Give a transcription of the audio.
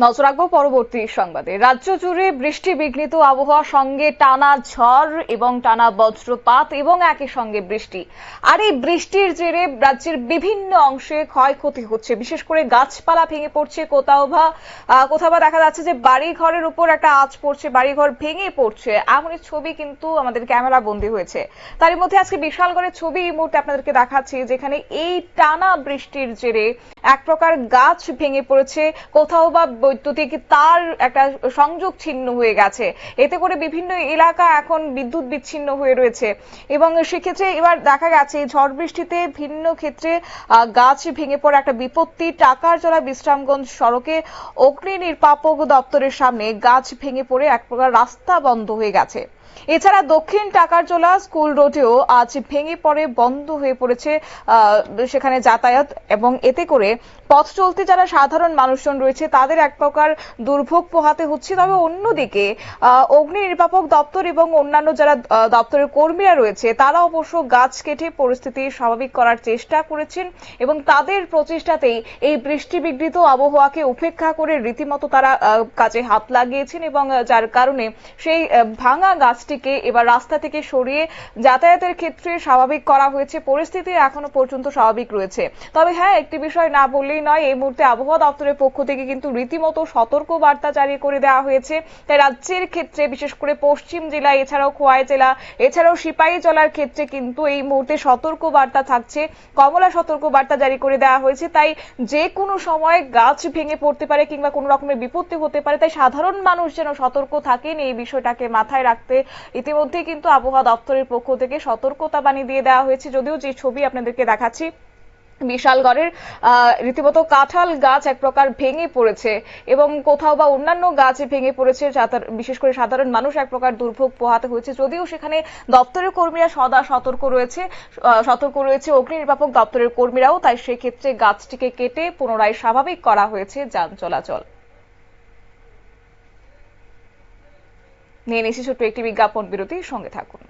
নজর রাখবো পরবর্তী সংবাদে। রাজ্য জুড়ে বৃষ্টি বিঘ্নিত আবহাওয়ার সঙ্গে টানা ঝড় এবং টানা বজ্রপাত এবং একই সঙ্গে বৃষ্টি। আর এই বৃষ্টির জেরে রাজ্যের বিভিন্ন অংশে ক্ষয়ক্ষতি হচ্ছে, বিশেষ করে গাছপালা ভেঙে পড়ছে, কোথাও বা দেখা যাচ্ছে যে বাড়ি ঘরের উপর একটা আঁচ পড়ছে, বাড়িঘর ভেঙে পড়ছে। এমনই ছবি কিন্তু আমাদের ক্যামেরা বন্দী হয়েছে। তারই মধ্যে আজকে বিশালগড়ের ছবি এই মুহূর্তে আপনাদেরকে দেখাচ্ছি, যেখানে এই টানা বৃষ্টির জেরে এক প্রকার গাছ ভেঙে পড়েছে, কোথাও বা বৈদ্যুতিক তার একটা সংযোগ ছিন্ন হয়ে গেছে। এতে করে বিভিন্ন এলাকা এখন বিদ্যুৎ বিচ্ছিন্ন হয়ে রয়েছে এবং সেক্ষেত্রে এবার দেখা গেছে ঝড় বৃষ্টিতে ভিন্ন ক্ষেত্রে গাছ ভেঙে পড়ে একটা বিপত্তি। টাকারজলা বিশ্রামগঞ্জ সড়কে অগ্নি নির্বাপক দপ্তরের সামনে গাছ ভেঙে পড়ে এক প্রকার রাস্তা বন্ধ হয়ে গেছে। এছাড়া দক্ষিণ টাকারজলা স্কুল রোডেও আজ ভেঙে পড়ে বন্ধ হয়ে পড়েছে সেখানে যাতায়াত, এবং এতে করে পথ চলতে যারা সাধারণ মানুষজন রয়েছে তাদের এক প্রকার দুর্ভোগ পোহাতে হচ্ছে। তবে অন্যদিকে অগ্নি নির্বাপক দপ্তর এবং অন্যান্য যারা দপ্তরের কর্মীরা রয়েছে তারা অবশ্য গাছ কেটে পরিস্থিতি স্বাভাবিক করার চেষ্টা করেছেন এবং তাদের প্রচেষ্টাতেই এই বৃষ্টি বিঘ্নিত আবহাওয়াকে উপেক্ষা করে রীতিমতো তারা কাজে হাত লাগিয়েছেন এবং যার কারণে সেই ভাঙা গাছটিকে এবার রাস্তা থেকে সরিয়ে যাতায়াতের ক্ষেত্রে স্বাভাবিক করা হয়েছে। পরিস্থিতি এখনো পর্যন্ত স্বাভাবিক রয়েছে। তবে হ্যাঁ, একটি বিষয় না বললেই নয়, এই মুহূর্তে আবহাওয়া দপ্তরের পক্ষ থেকে কিন্তু রীতিমতো সতর্ক বার্তা জারি করে দেওয়া হয়েছে। তাই রাজ্যের ক্ষেত্রে বিশেষ করে পশ্চিম জেলা, এছাড়াও খোয়াই জেলা, এছাড়াও সিপাহীজলার ক্ষেত্রে কিন্তু এই মুহূর্তে সতর্ক বার্তা থাকছে, কমলা সতর্ক বার্তা জারি করে দেওয়া হয়েছে। তাই যে কোনো সময় গাছ ভেঙে পড়তে পারে কিংবা কোনো রকমের বিপত্তি হতে পারে, তাই সাধারণ মানুষ যেন সতর্ক থাকেন এই বিষয়টাকে মাথায় রাখতে ইতিমধ্যে কিন্তু আবহাওয়া দপ্তরের পক্ষ থেকে সতর্কতা বাণী দিয়ে দেওয়া হয়েছে। যদিও যে ছবি আপনাদেরকে দেখাচ্ছি বিশালগড়ের রীতিমতো কাঁঠাল গাছ এক প্রকার ভেঙে পড়েছে এবং কোথাও বা অন্যান্য গাছ ভেঙে পড়েছে, বিশেষ করে সাধারণ মানুষ এক প্রকার দুর্ভোগ পোহাতে হয়েছে। যদিও সেখানে দপ্তরের কর্মীরা সদা সতর্ক রয়েছে অগ্নি নির্বাপক দপ্তরের কর্মীরাও, তাই সেক্ষেত্রে গাছটিকে কেটে পুনরায় স্বাভাবিক করা হয়েছে যান চলাচল। নিয়ে নিচ্ছি ছোট্ট একটি বিজ্ঞাপন বিরতি, সঙ্গে থাকুন।